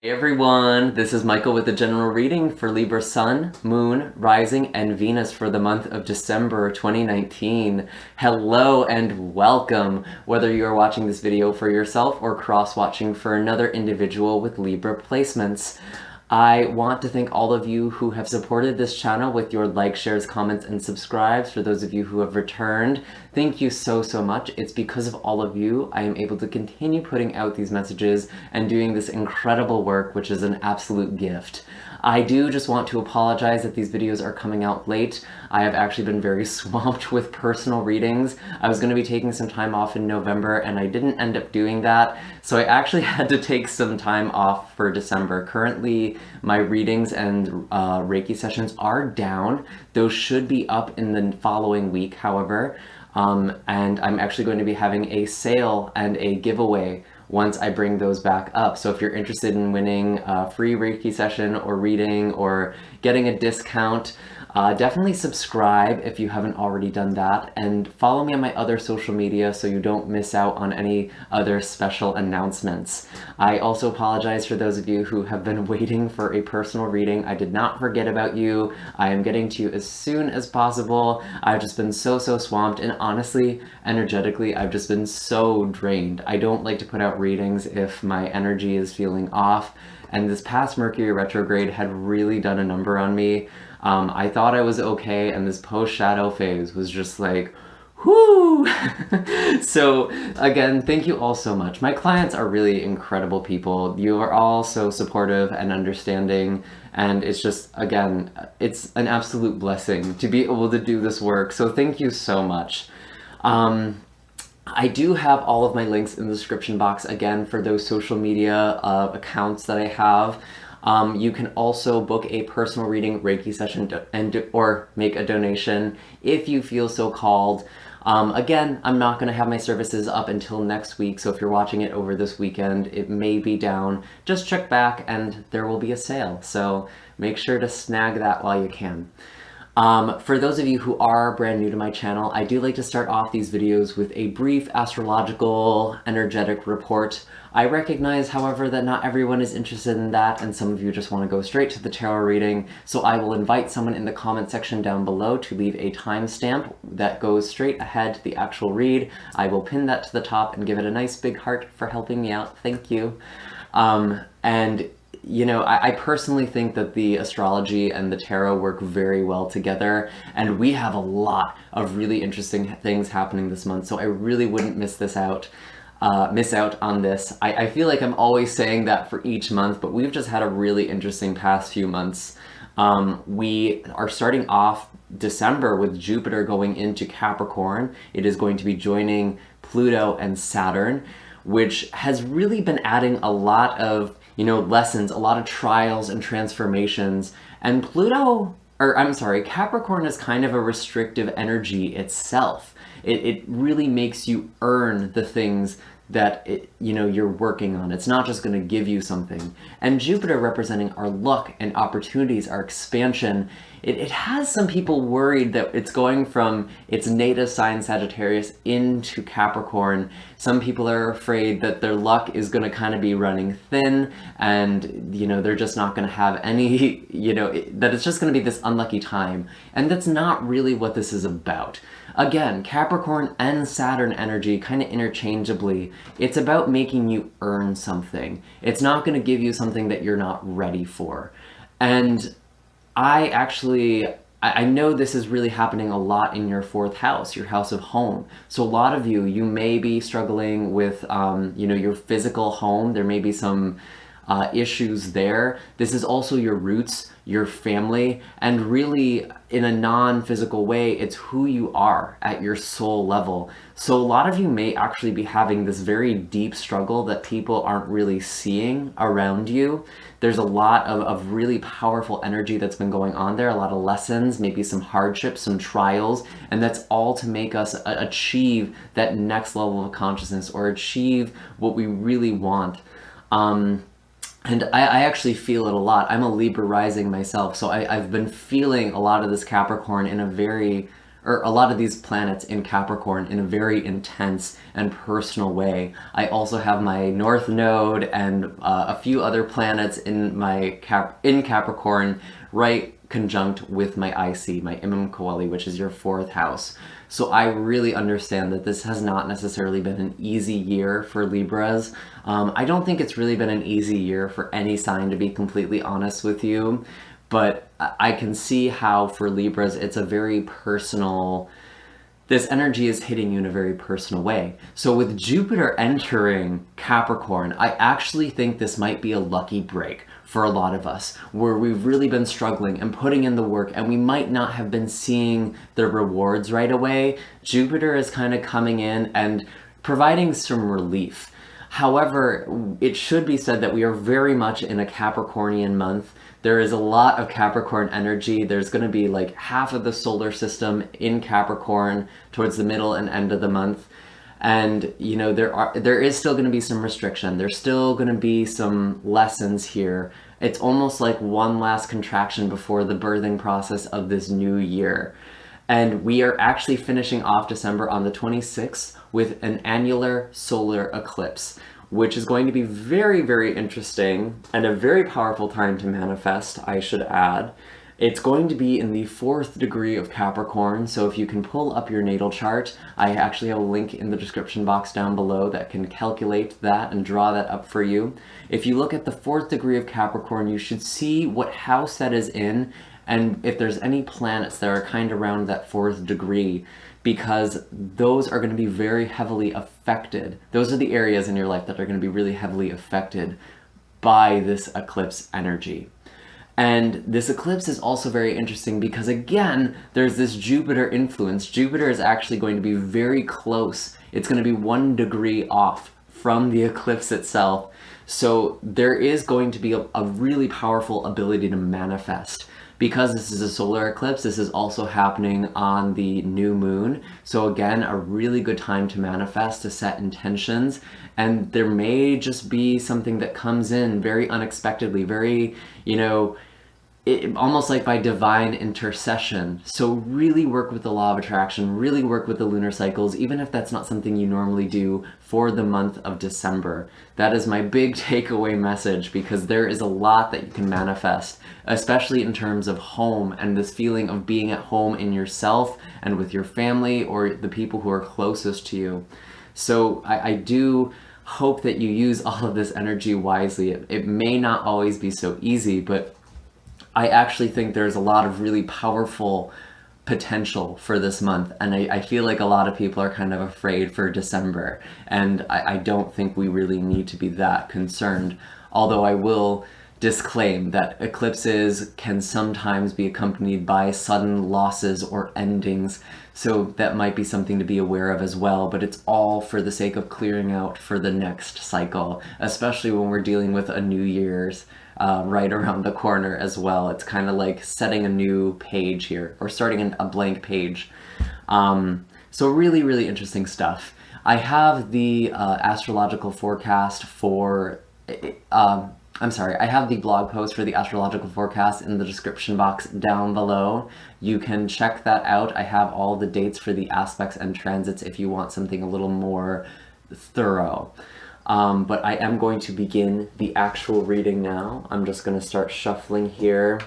Hey everyone, this is Michael with the general reading for Libra Sun, Moon, Rising, and Venus for the month of December 2019. Hello and welcome, whether you are watching this video for yourself or cross-watching for another individual with Libra placements. I want to thank all of you who have supported this channel with your likes, shares, comments, and subscribes. For those of you who have returned, thank you so much. It's because of all of you I am able to continue putting out these messages and doing this incredible work, which is an absolute gift. I do just want to apologize that these videos are coming out late. I have actually been very swamped with personal readings. I was going to be taking some time off in November and I didn't end up doing that, so I actually had to take some time off for December. Currently, my readings and Reiki sessions are down. Those should be up in the following week, however, and I'm actually going to be having a sale and a giveaway once I bring those back up. So if you're interested in winning a free Reiki session or reading or getting a discount, definitely subscribe if you haven't already done that, and follow me on my other social media so you don't miss out on any other special announcements. I also apologize for those of you who have been waiting for a personal reading. I did not forget about you. I am getting to you as soon as possible. I've just been so swamped, and honestly, energetically, I've just been so drained. I don't like to put out readings if my energy is feeling off, and this past Mercury retrograde had really done a number on me. I thought I was okay, and this post-shadow phase was just like, whoo! So again, thank you all so much. My clients are really incredible people. You are all so supportive and understanding, and it's just, again, it's an absolute blessing to be able to do this work. So thank you so much. I do have all of my links in the description box, again, for those social media accounts that I have. You can also book a personal reading Reiki session or make a donation if you feel so called. Again, I'm not going to have my services up until next week, so if you're watching it over this weekend, it may be down. Just check back and there will be a sale, so make sure to snag that while you can. For those of you who are brand new to my channel, I do like to start off these videos with a brief astrological energetic report. I recognize, however, that not everyone is interested in that, and some of you just want to go straight to the tarot reading, so I will invite someone in the comment section down below to leave a timestamp that goes straight ahead to the actual read. I will pin that to the top and give it a nice big heart for helping me out. Thank you. And you know, I personally think that the astrology and the tarot work very well together, and we have a lot of really interesting things happening this month, so I really wouldn't miss out on this. I feel like I'm always saying that for each month, but we've just had a really interesting past few months. We are starting off December with Jupiter going into Capricorn. It is going to be joining Pluto and Saturn, which has really been adding a lot of, you know, lessons, a lot of trials and transformations. And Capricorn is kind of a restrictive energy itself. It really makes you earn the things that you're working on. It's not just going to give you something. And Jupiter representing our luck and opportunities, our expansion, it has some people worried that it's going from its native sign Sagittarius into Capricorn. Some people are afraid that their luck is going to kind of be running thin, and they're just not going to have any, that it's just going to be this unlucky time. And that's not really what this is about. Again, Capricorn and Saturn energy kind of interchangeably. It's about making you earn something. It's not going to give you something that you're not ready for. And I know this is really happening a lot in your fourth house, your house of home. So a lot of you may be struggling with, your physical home. There may be some issues there. This is also your roots, your family, and really in a non-physical way, it's who you are at your soul level. So a lot of you may actually be having this very deep struggle that people aren't really seeing around you. There's a lot of really powerful energy that's been going on there, a lot of lessons, maybe some hardships, some trials, and that's all to make us achieve that next level of consciousness or achieve what we really want. And I actually feel it a lot. I'm a Libra rising myself, so I've been feeling a lot of this Capricorn in a very or a lot of these planets in Capricorn in a very intense and personal way. I also have my North Node and a few other planets in in Capricorn, right conjunct with my IC, my Imam Kawali, which is your 4th house. So I really understand that this has not necessarily been an easy year for Libras. I don't think it's really been an easy year for any sign, to be completely honest with you. But I can see how for Libras, it's a very personal, this energy is hitting you in a very personal way. So with Jupiter entering Capricorn, I actually think this might be a lucky break for a lot of us, where we've really been struggling and putting in the work and we might not have been seeing the rewards right away. Jupiter is kind of coming in and providing some relief. However, it should be said that we are very much in a Capricornian month. There is a lot of Capricorn energy. There's going to be like half of the solar system in Capricorn towards the middle and end of the month. And, you know, there is still going to be some restriction. There's still going to be some lessons here. It's almost like one last contraction before the birthing process of this new year. And we are actually finishing off December on the 26th with an annular solar eclipse, which is going to be very, very interesting and a very powerful time to manifest, I should add. It's going to be in the 4th degree of Capricorn, so if you can pull up your natal chart, I actually have a link in the description box down below that can calculate that and draw that up for you. If you look at the 4th degree of Capricorn, you should see what house that is in, and if there's any planets that are kind of around that 4th degree, because those are going to be very heavily affected. Those are the areas in your life that are going to be really heavily affected by this eclipse energy. And this eclipse is also very interesting because, again, there's this Jupiter influence. Jupiter is actually going to be very close. It's going to be 1 degree off from the eclipse itself. So there is going to be a really powerful ability to manifest. Because this is a solar eclipse, this is also happening on the new moon. So again, a really good time to manifest, to set intentions. And there may just be something that comes in very unexpectedly, very, you know, almost like by divine intercession. So really work with the law of attraction, really work with the lunar cycles, even if that's not something you normally do for the month of December. That is my big takeaway message, because there is a lot that you can manifest, especially in terms of home and this feeling of being at home in yourself and with your family or the people who are closest to you. So I do hope that you use all of this energy wisely. It may not always be so easy, but I actually think there's a lot of really powerful potential for this month. And I feel like a lot of people are kind of afraid for December. And I don't think we really need to be that concerned. Although I will disclaim that eclipses can sometimes be accompanied by sudden losses or endings. So that might be something to be aware of as well. But it's all for the sake of clearing out for the next cycle, especially when we're dealing with a New Year's right around the corner as well. It's kind of like setting a new page here, or starting a blank page. So really, really interesting stuff. I have the astrological forecast for, I have the blog post for the astrological forecast in the description box down below. You can check that out. I have all the dates for the aspects and transits if you want something a little more thorough. But I am going to begin the actual reading now. I'm just going to start shuffling here.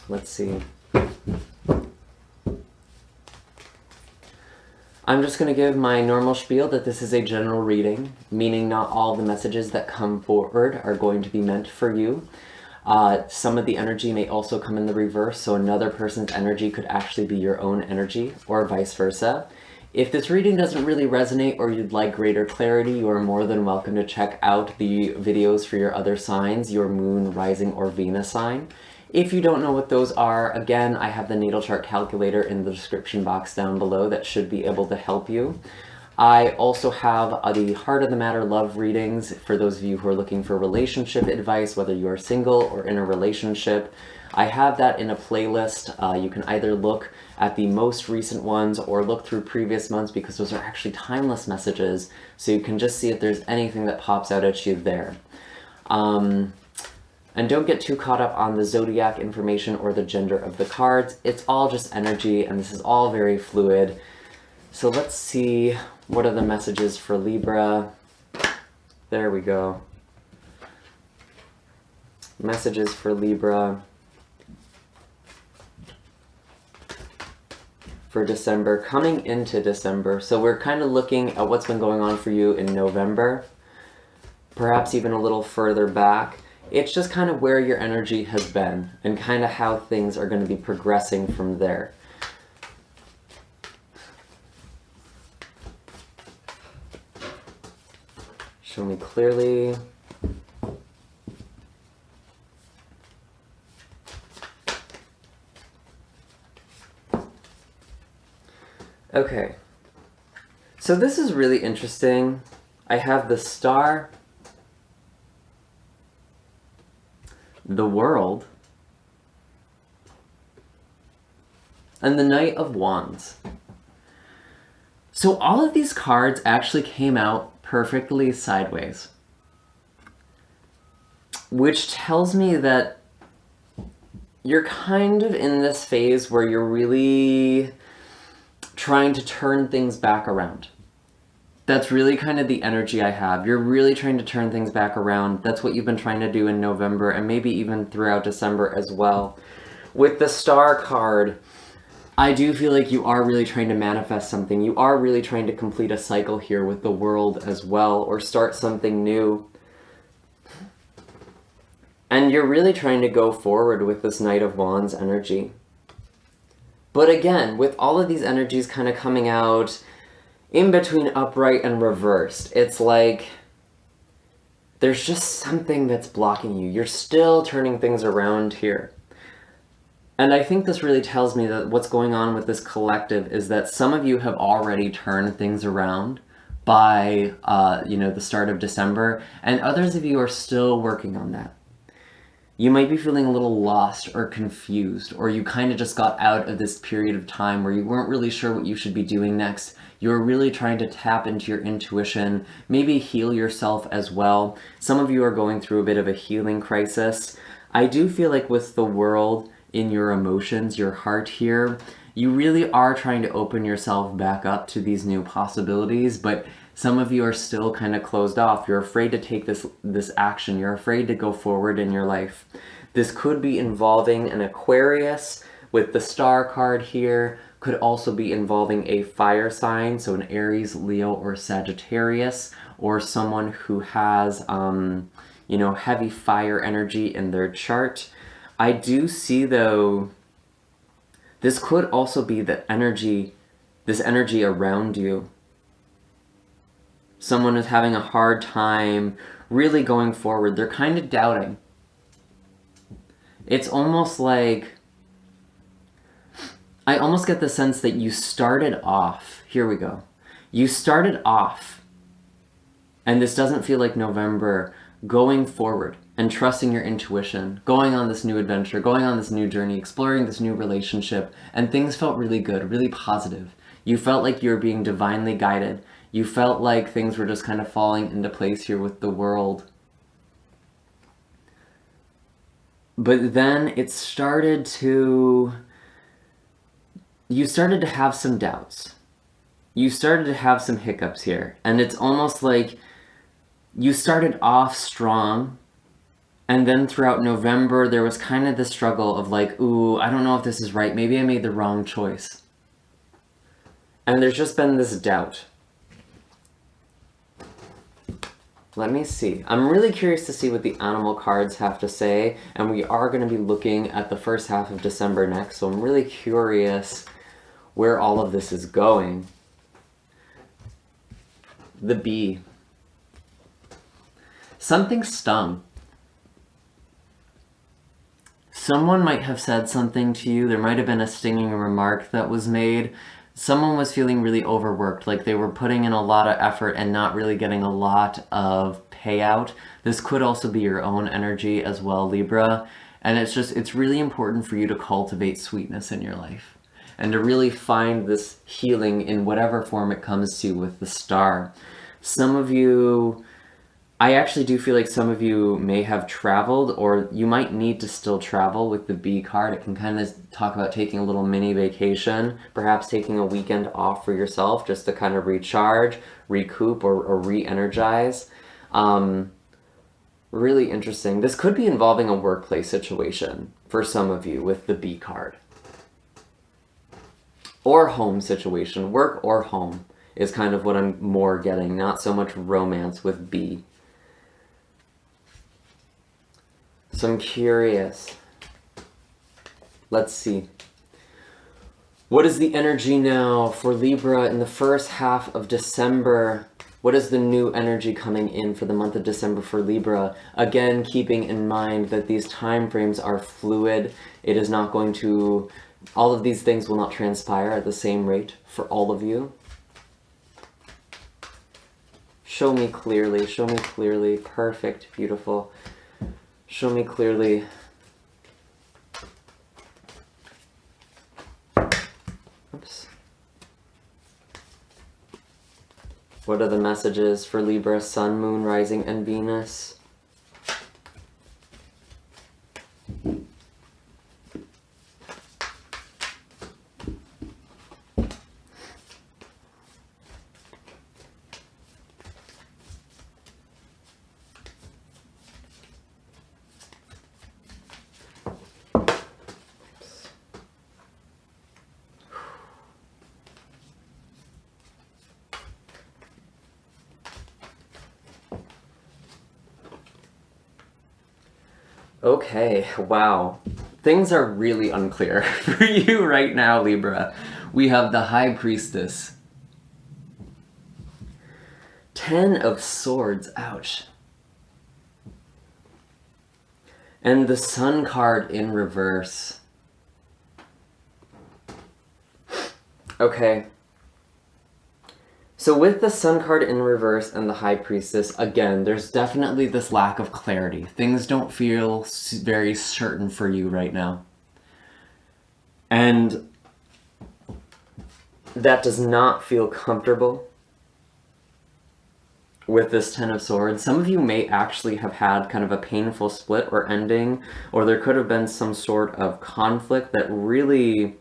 Let's see. I'm just going to give my normal spiel that this is a general reading, meaning not all the messages that come forward are going to be meant for you. Some of the energy may also come in the reverse, so another person's energy could actually be your own energy, or vice versa. If this reading doesn't really resonate or you'd like greater clarity, you are more than welcome to check out the videos for your other signs, your moon, rising, or Venus sign. If you don't know what those are, again, I have the natal chart calculator in the description box down below that should be able to help you. I also have the Heart of the Matter love readings for those of you who are looking for relationship advice, whether you are single or in a relationship. I have that in a playlist. You can either look at the most recent ones or look through previous months, because those are actually timeless messages, so you can just see if there's anything that pops out at you there. And don't get too caught up on the zodiac information or the gender of the cards. It's all just energy, and this is all very fluid. So let's see, what are the messages for Libra? There we go. Messages for Libra for December, coming into December. So we're kind of looking at what's been going on for you in November, perhaps even a little further back. It's just kind of where your energy has been and kind of how things are going to be progressing from there. Show me clearly. Okay, so this is really interesting. I have the Star, the World, and the Knight of Wands. So all of these cards actually came out perfectly sideways, which tells me that you're kind of in this phase where you're really trying to turn things back around. That's really kind of the energy I have. You're really trying to turn things back around. That's what you've been trying to do in November and maybe even throughout December as well. With the Star card, I do feel like you are really trying to manifest something. You are really trying to complete a cycle here with the World as well, or start something new. And you're really trying to go forward with this Knight of Wands energy. But again, with all of these energies kind of coming out in between upright and reversed, it's like there's just something that's blocking you. You're still turning things around here. And I think this really tells me that what's going on with this collective is that some of you have already turned things around by, the start of December, and others of you are still working on that. You might be feeling a little lost or confused, or you kind of just got out of this period of time where you weren't really sure what you should be doing next. You're really trying to tap into your intuition, maybe heal yourself as well. Some of you are going through a bit of a healing crisis. I do feel like with the World in your emotions, your heart here, you really are trying to open yourself back up to these new possibilities, but some of you are still kind of closed off. You're afraid to take this action. You're afraid to go forward in your life. This could be involving an Aquarius with the Star card here. Could also be involving a fire sign, so an Aries, Leo, or Sagittarius, or someone who has, heavy fire energy in their chart. I do see, though, this could also be this energy around you. Someone is having a hard time really going forward. They're kind of doubting. It's almost like, I almost get the sense that you started off, here we go. You started off, and this doesn't feel like November, going forward and trusting your intuition, going on this new adventure, going on this new journey, exploring this new relationship, and things felt really good, really positive. You felt like you were being divinely guided. You felt like things were just kind of falling into place here with the World. But then you started to have some doubts. You started to have some hiccups here. And it's almost like you started off strong, and then throughout November, there was kind of the struggle of like, ooh, I don't know if this is right. Maybe I made the wrong choice. And there's just been this doubt. Let me see. I'm really curious to see what the animal cards have to say, and we are going to be looking at the first half of December next, so I'm really curious where all of this is going. The bee. Something stung. Someone might have said something to you. There might have been a stinging remark that was made. Someone was feeling really overworked, like they were putting in a lot of effort and not really getting a lot of payout. This could also be your own energy as well, Libra. And it's really important for you to cultivate sweetness in your life and to really find this healing in whatever form it comes to with the Star. Some of you I actually do feel like some of you may have traveled, or you might need to still travel with the B card. It can kind of talk about taking a little mini vacation, perhaps taking a weekend off for yourself just to kind of recharge, recoup, or re-energize. Really interesting. This could be involving a workplace situation for some of you with the B card. Or home situation. Work or home is kind of what I'm more getting, not so much romance with B. So I'm curious. Let's see. What is the energy now for Libra in the first half of December? What is the new energy coming in for the month of December for Libra? Again, keeping in mind that these time frames are fluid. It is not going to, all of these things will not transpire at the same rate for all of you. Show me clearly, show me clearly. Perfect, beautiful. Show me clearly. Oops. What are the messages for Libra, Sun, Moon, Rising, and Venus? Okay, wow. Things are really unclear for you right now, Libra. We have the High Priestess. 10 of Swords, ouch. And the Sun card in reverse. Okay. So with the Sun card in reverse and the High Priestess, again, there's definitely this lack of clarity. Things don't feel very certain for you right now. And that does not feel comfortable with this 10 of Swords. Some of you may actually have had kind of a painful split or ending, or there could have been some sort of conflict that really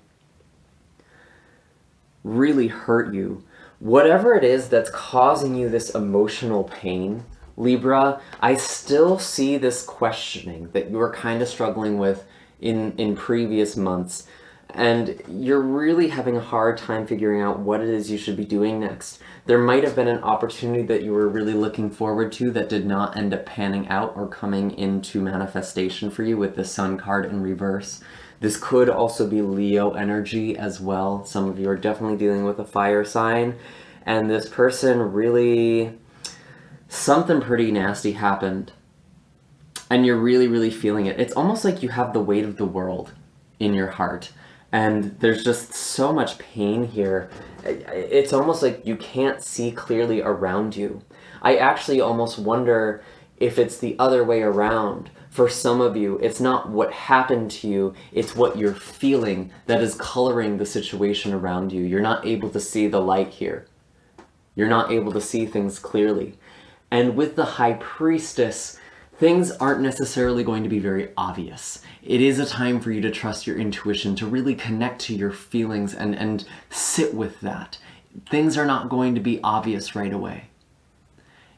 hurt you. Whatever it is that's causing you this emotional pain, Libra, I still see this questioning that you were kind of struggling with in previous months. And you're really having a hard time figuring out what it is you should be doing next. There might have been an opportunity that you were really looking forward to that did not end up panning out or coming into manifestation for you with the Sun card in reverse. This could also be Leo energy as well. Some of you are definitely dealing with a fire sign. And this person really, something pretty nasty happened. And you're really feeling it. It's almost like you have the weight of the world in your heart. And there's just so much pain here. It's almost like you can't see clearly around you. I actually almost wonder if it's the other way around. For some of you, it's not what happened to you, it's what you're feeling that is coloring the situation around you. You're not able to see the light here. You're not able to see things clearly. And with the High Priestess, things aren't necessarily going to be very obvious. It is a time for you to trust your intuition, to really connect to your feelings and sit with that. Things are not going to be obvious right away.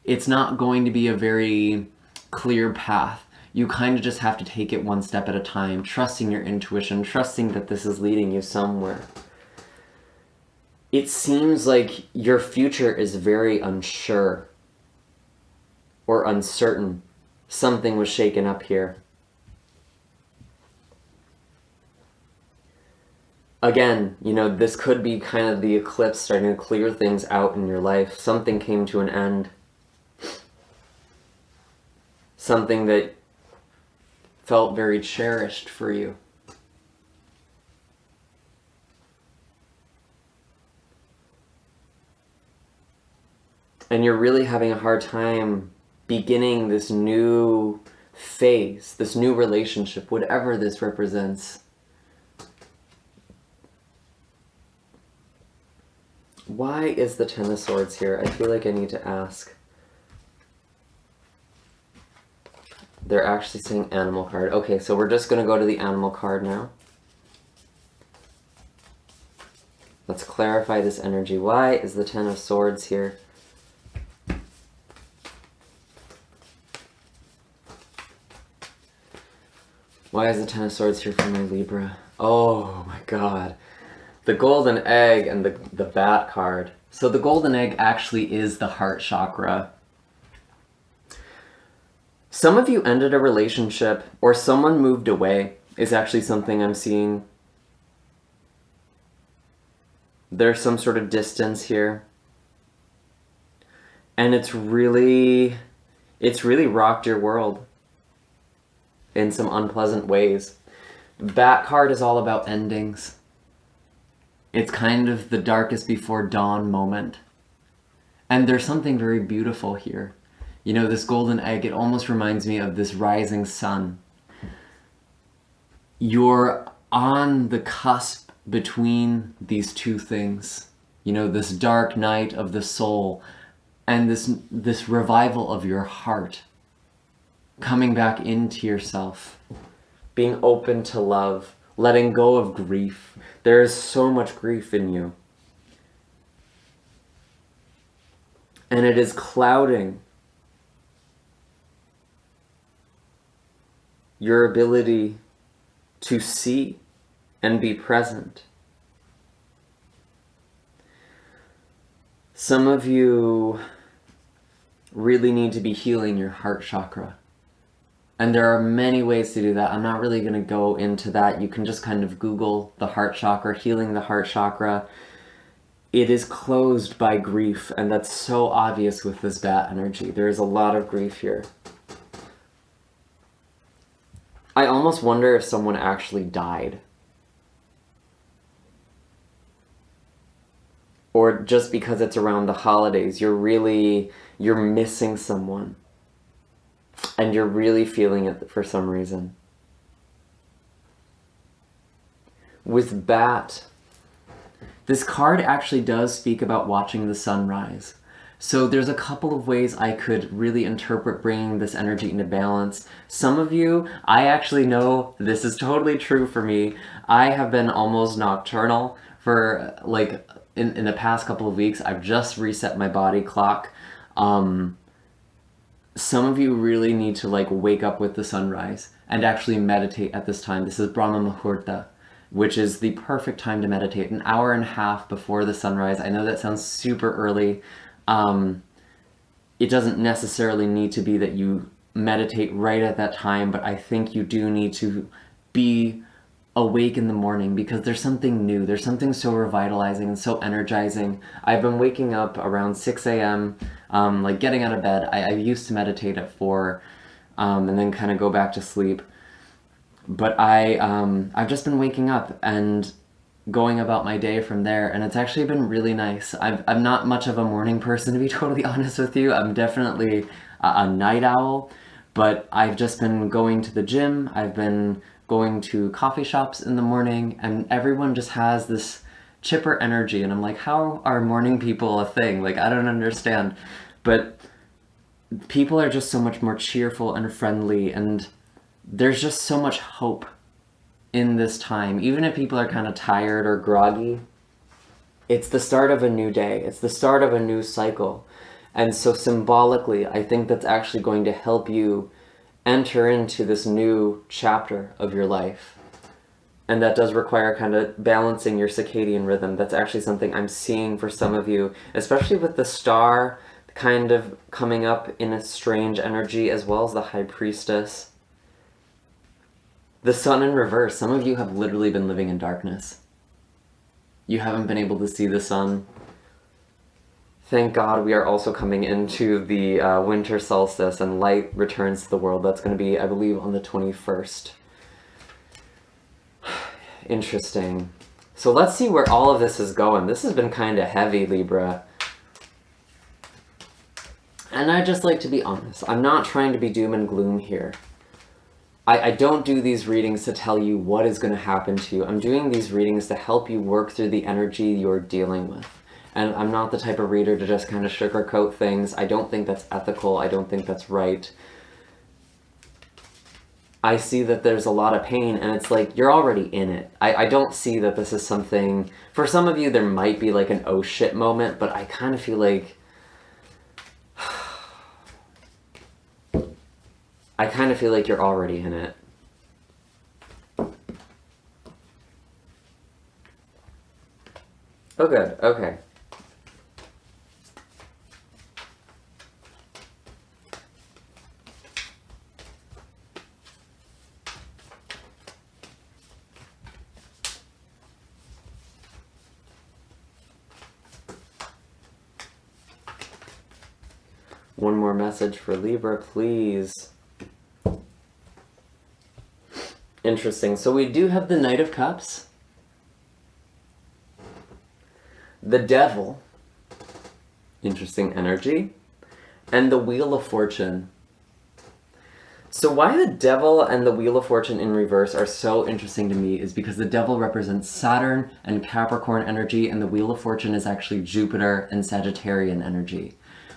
It's not going to be a very clear path. You kind of just have to take it one step at a time, trusting your intuition, trusting that this is leading you somewhere. It seems like your future is very unsure or uncertain. Something was shaken up here. Again, you know, this could be kind of the eclipse starting to clear things out in your life. Something came to an end. Something that felt very cherished for you. And you're really having a hard time beginning this new phase, this new relationship, whatever this represents. Why is the Ten of Swords here? I feel like I need to ask. They're actually saying animal card. Okay, so we're just going to go to the animal card now. Let's clarify this energy. Why is the Ten of Swords here? Why is the Ten of Swords here for my Libra? Oh my god. The golden egg and the bat card. So the golden egg actually is the heart chakra. Some of you ended a relationship or someone moved away is actually something I'm seeing. There's some sort of distance here. And it's really rocked your world in some unpleasant ways. Bat card is all about endings. It's kind of the darkest before dawn moment. And there's something very beautiful here. You know, this golden egg, it almost reminds me of this rising sun. You're on the cusp between these two things. You know, this dark night of the soul and this revival of your heart. Coming back into yourself. Being open to love. Letting go of grief. There is so much grief in you. And it is clouding your ability to see and be present. Some of you really need to be healing your heart chakra. And there are many ways to do that. I'm not really going to go into that. You can just kind of Google the heart chakra, healing the heart chakra. It is closed by grief, and that's so obvious with this bat energy. There is a lot of grief here. I almost wonder if someone actually died. Or just because it's around the holidays, you're missing someone. And you're really feeling it for some reason. With bat, this card actually does speak about watching the sunrise. So there's a couple of ways I could really interpret bringing this energy into balance. Some of you, I actually know this is totally true for me. I have been almost nocturnal for like in the past couple of weeks. I've just reset my body clock. Some of you really need to like wake up with the sunrise and actually meditate at this time. This is Brahma Muhurta, which is the perfect time to meditate, an hour and a half before the sunrise. I know that sounds super early. It doesn't necessarily need to be that you meditate right at that time, but I think you do need to be awake in the morning because there's something new. There's something so revitalizing and so energizing. I've been waking up around 6 a.m., like getting out of bed. I used to meditate at 4 and then kind of go back to sleep. But I've just been waking up and going about my day from there, and it's actually been really nice. I'm not much of a morning person, to be totally honest with you. I'm definitely a night owl, but I've just been going to the gym. I've been going to coffee shops in the morning, and everyone just has this chipper energy, and I'm like, how are morning people a thing? Like, I don't understand. But people are just so much more cheerful and friendly, and there's just so much hope in this time. Even if people are kind of tired or groggy, it's the start of a new day. It's the start of a new cycle. And so symbolically, I think that's actually going to help you enter into this new chapter of your life. And that does require kind of balancing your circadian rhythm. That's actually something I'm seeing for some of you, especially with the star kind of coming up in a strange energy, as well as the High Priestess. The sun in reverse. Some of you have literally been living in darkness. You haven't been able to see the sun. Thank God we are also coming into the winter solstice and light returns to the world. That's going to be, I believe, on the 21st. Interesting. So let's see where all of this is going. This has been kind of heavy, Libra. And I just like to be honest. I'm not trying to be doom and gloom here. I don't do these readings to tell you what is going to happen to you. I'm doing these readings to help you work through the energy you're dealing with. And I'm not the type of reader to just kind of sugarcoat things. I don't think that's ethical. I don't think that's right. I see that there's a lot of pain, and it's like you're already in it. I don't see that this is something, for some of you there might be like an oh shit moment, but I kind of feel like you're already in it. Oh good, okay. One more message for Libra, please. Interesting. So we do have the Knight of Cups, the Devil, interesting energy, and the Wheel of Fortune. So why the Devil and the Wheel of Fortune in reverse are so interesting to me is because the Devil represents Saturn and Capricorn energy, and the Wheel of Fortune is actually Jupiter and Sagittarian energy,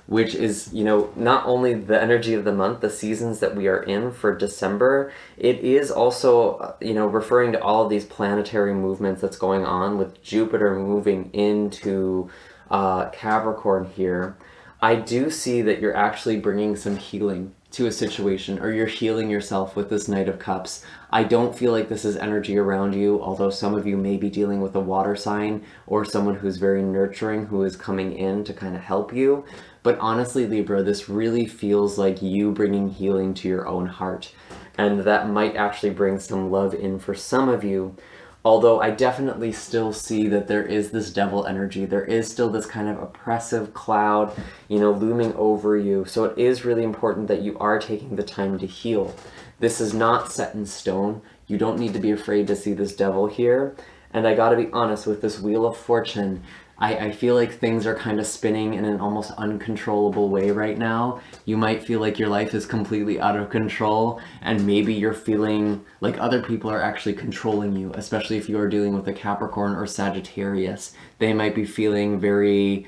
which is, you know, not only the energy of the month, the seasons that we are in for December, it is also, you know, referring to all of these planetary movements that's going on with Jupiter moving into Capricorn here. I do see that you're actually bringing some healing to a situation, or you're healing yourself with this Knight of Cups. I don't feel like this is energy around you, although some of you may be dealing with a water sign or someone who's very nurturing who is coming in to kind of help you. But honestly, Libra, this really feels like you bringing healing to your own heart. And that might actually bring some love in for some of you. Although I definitely still see that there is this devil energy. There is still this kind of oppressive cloud, you know, looming over you. So it is really important that you are taking the time to heal. This is not set in stone. You don't need to be afraid to see this devil here. And I gotta be honest, with this Wheel of Fortune, I feel like things are kind of spinning in an almost uncontrollable way right now. You might feel like your life is completely out of control, and maybe you're feeling like other people are actually controlling you, especially if you are dealing with a Capricorn or Sagittarius. They might be feeling very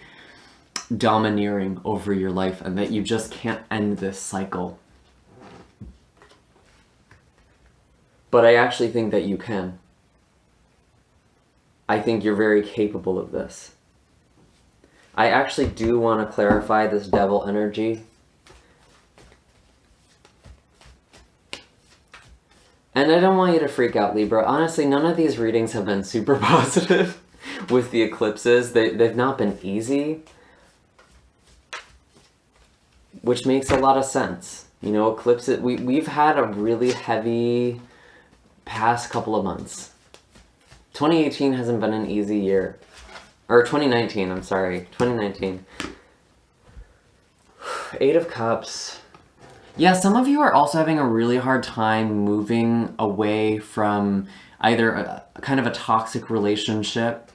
domineering over your life, and that you just can't end this cycle. But I actually think that you can. I think you're very capable of this. I actually do want to clarify this devil energy. And I don't want you to freak out, Libra. Honestly, none of these readings have been super positive with the eclipses. They've not been easy, which makes a lot of sense. You know, eclipses, we've had a really heavy past couple of months. 2018 hasn't been an easy year. Or 2019, I'm sorry. 2019. Eight of Cups. Yeah, some of you are also having a really hard time moving away from either a kind of a toxic relationship.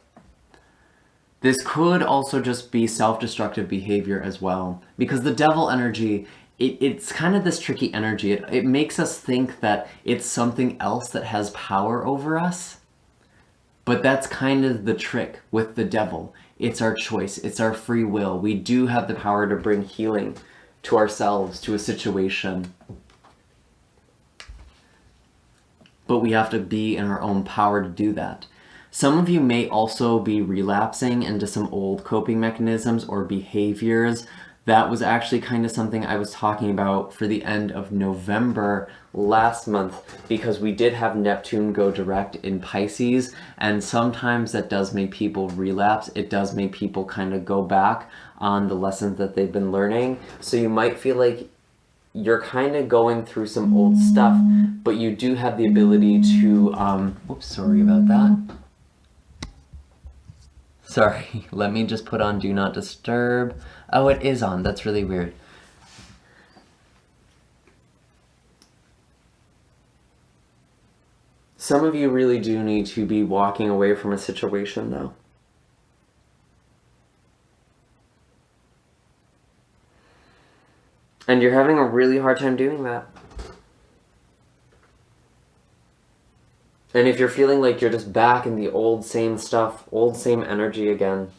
This could also just be self-destructive behavior as well. Because the devil energy, it's kind of this tricky energy. It makes us think that it's something else that has power over us. But that's kind of the trick with the devil. It's our choice. It's our free will. We do have the power to bring healing to ourselves, to a situation. But we have to be in our own power to do that. Some of you may also be relapsing into some old coping mechanisms or behaviors. That was actually kind of something I was talking about for the end of November last month, because we did have Neptune go direct in Pisces, and sometimes that does make people relapse. It does make people kind of go back on the lessons that they've been learning. So you might feel like you're kind of going through some old stuff, but you do have the ability to, oops, sorry about that. Sorry, let me just put on Do Not Disturb. Oh, it is on. That's really weird. Some of you really do need to be walking away from a situation, though. And you're having a really hard time doing that. And if you're feeling like you're just back in the old same stuff, old same energy again,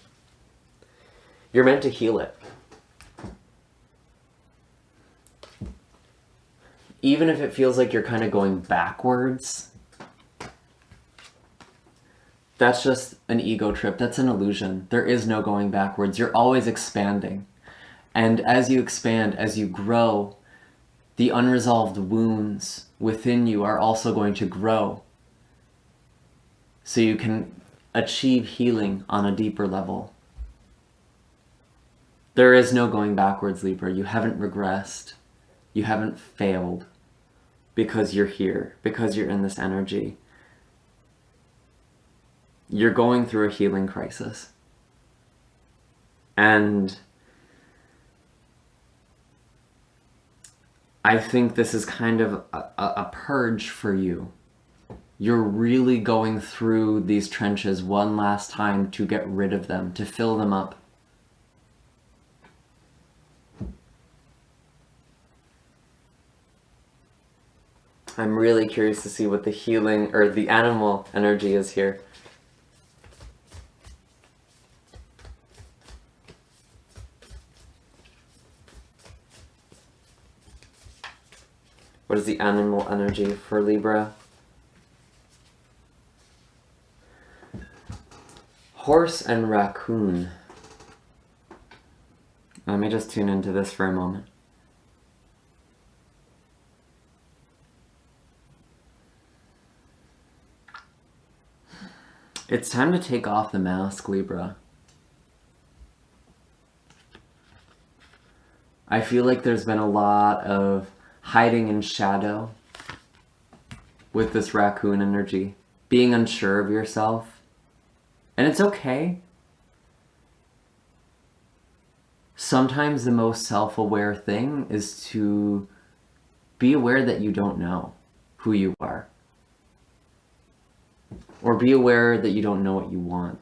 you're meant to heal it. even if it feels like you're kind of going backwards, that's just an ego trip. That's an illusion. There is no going backwards. You're always expanding. And as you expand, as you grow, the unresolved wounds within you are also going to grow. So you can achieve healing on a deeper level. There is no going backwards, Libra. You haven't regressed. You haven't failed because you're here, because you're in this energy. You're going through a healing crisis. And I think this is kind of a purge for you. You're really going through these trenches one last time to get rid of them, to fill them up. I'm really curious to see what the healing or the animal energy is here. What is the animal energy for Libra? Horse and raccoon. Let me just tune into this for a moment. It's time to take off the mask, Libra. I feel like there's been a lot of hiding in shadow with this raccoon energy, being unsure of yourself. And it's okay. Sometimes the most self-aware thing is to be aware that you don't know who you are. Or be aware that you don't know what you want.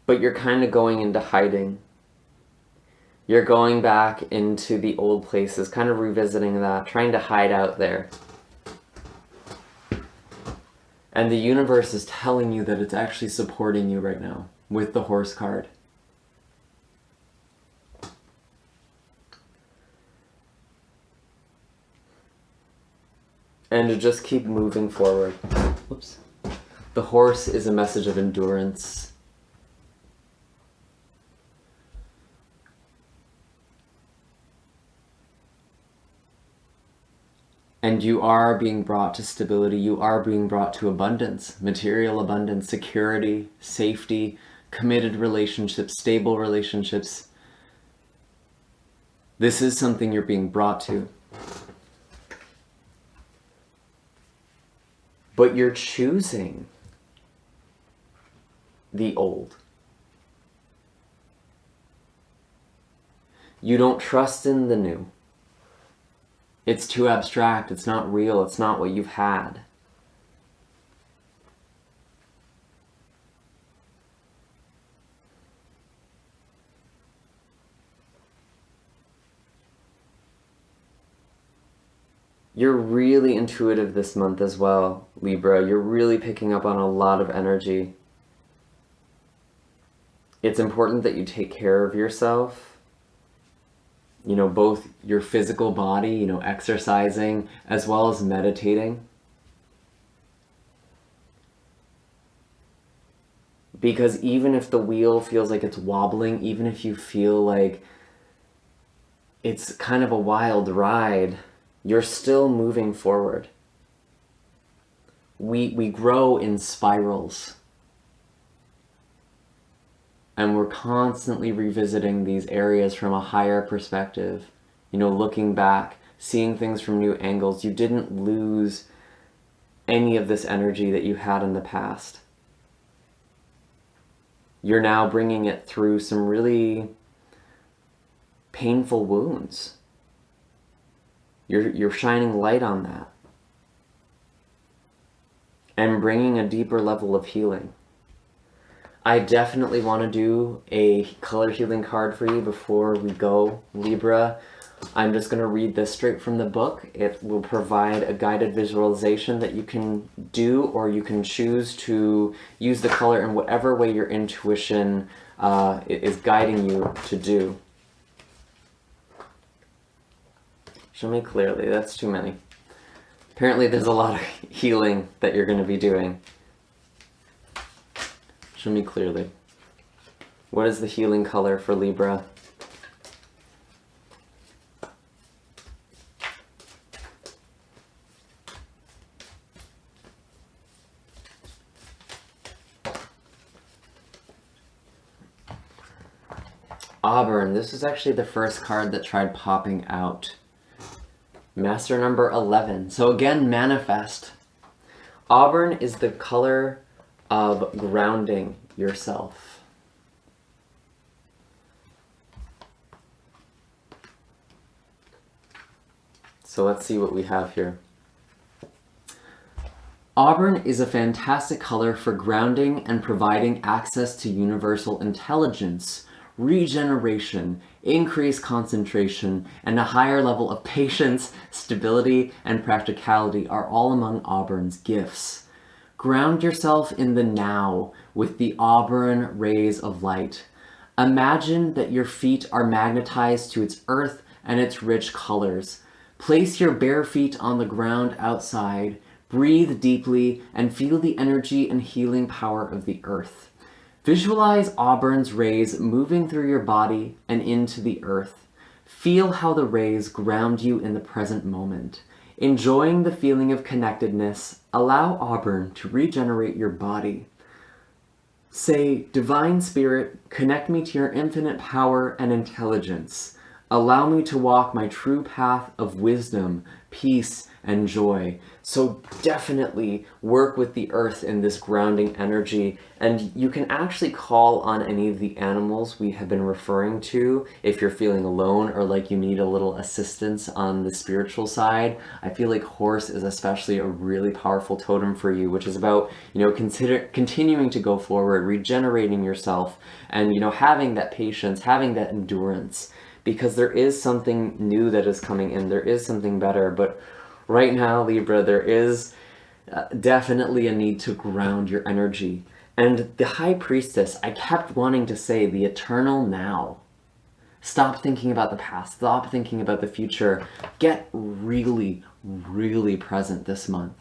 But you're kind of going into hiding. You're going back into the old places, kind of revisiting that, trying to hide out there. And the universe is telling you that it's actually supporting you right now with the horse card. And to just keep moving forward. Whoops. The horse is a message of endurance. And you are being brought to stability. You are being brought to abundance, material abundance, security, safety, committed relationships, stable relationships. This is something you're being brought to. But you're choosing the old. You don't trust in the new. It's too abstract, it's not real, it's not what you've had. You're really intuitive this month as well, Libra. You're really picking up on a lot of energy. It's important that you take care of yourself. You know, both your physical body, you know, exercising, as well as meditating. Because even if the wheel feels like it's wobbling, even if you feel like it's kind of a wild ride, you're still moving forward. We grow in spirals. And we're constantly revisiting these areas from a higher perspective. You know, looking back, seeing things from new angles. You didn't lose any of this energy that you had in the past. You're now bringing it through some really painful wounds. You're shining light on that. And bringing a deeper level of healing. I definitely want to do a color healing card for you before we go, Libra. I'm just going to read this straight from the book. It will provide a guided visualization that you can do, or you can choose to use the color in whatever way your intuition is guiding you to do. Show me clearly. That's too many. Apparently there's a lot of healing that you're going to be doing. Show me clearly. What is the healing color for Libra? Auburn. This is actually the first card that tried popping out. Master number 11. So again, manifest. Auburn is the color of grounding yourself. So let's see what we have here. Auburn is a fantastic color for grounding and providing access to universal intelligence, regeneration, increased concentration, and a higher level of patience, stability, and practicality are all among Auburn's gifts. Ground yourself in the now with the Auburn rays of light. Imagine that your feet are magnetized to its earth and its rich colors. Place your bare feet on the ground outside, breathe deeply, and feel the energy and healing power of the earth. Visualize Auburn's rays moving through your body and into the earth. Feel how the rays ground you in the present moment. Enjoying the feeling of connectedness, allow Auburn to regenerate your body. Say, Divine Spirit, connect me to your infinite power and intelligence. Allow me to walk my true path of wisdom, peace, and joy. So definitely work with the earth in this grounding energy, and you can actually call on any of the animals we have been referring to if you're feeling alone or like you need a little assistance on the spiritual side. I feel like horse is especially a really powerful totem for you, which is about, continuing to go forward, regenerating yourself, and, having that patience, having that endurance, because there is something new that is coming in. There is something better, but right now, Libra, there is definitely a need to ground your energy. And the High Priestess, I kept wanting to say the eternal now. Stop thinking about the past. Stop thinking about the future. Get really, really present this month.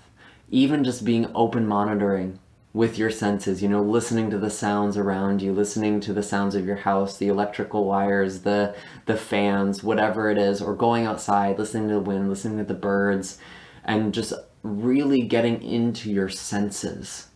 Even just being open monitoring with your senses, listening to the sounds around you, listening to the sounds of your house, the electrical wires, the fans, whatever it is, or going outside, listening to the wind, listening to the birds, and just really getting into your senses.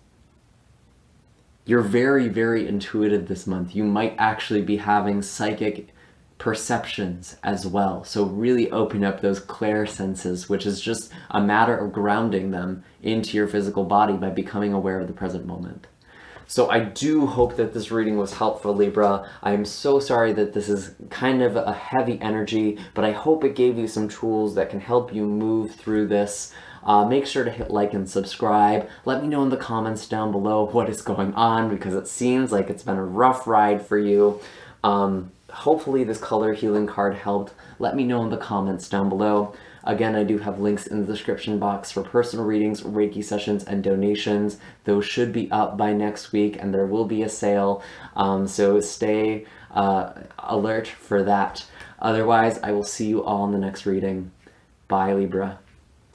You're very, very intuitive this month. You might actually be having psychic perceptions as well. So really open up those clair senses, which is just a matter of grounding them into your physical body by becoming aware of the present moment. So I do hope that this reading was helpful, Libra. I am so sorry that this is kind of a heavy energy, but I hope it gave you some tools that can help you move through this. Make sure to hit like and subscribe. Let me know in the comments down below what is going on, because it seems like it's been a rough ride for you. Hopefully this color healing card helped. Let me know in the comments down below. Again, I do have links in the description box for personal readings, Reiki sessions, and donations. Those should be up by next week, and there will be a sale. So stay alert for that. Otherwise, I will see you all in the next reading. Bye, Libra.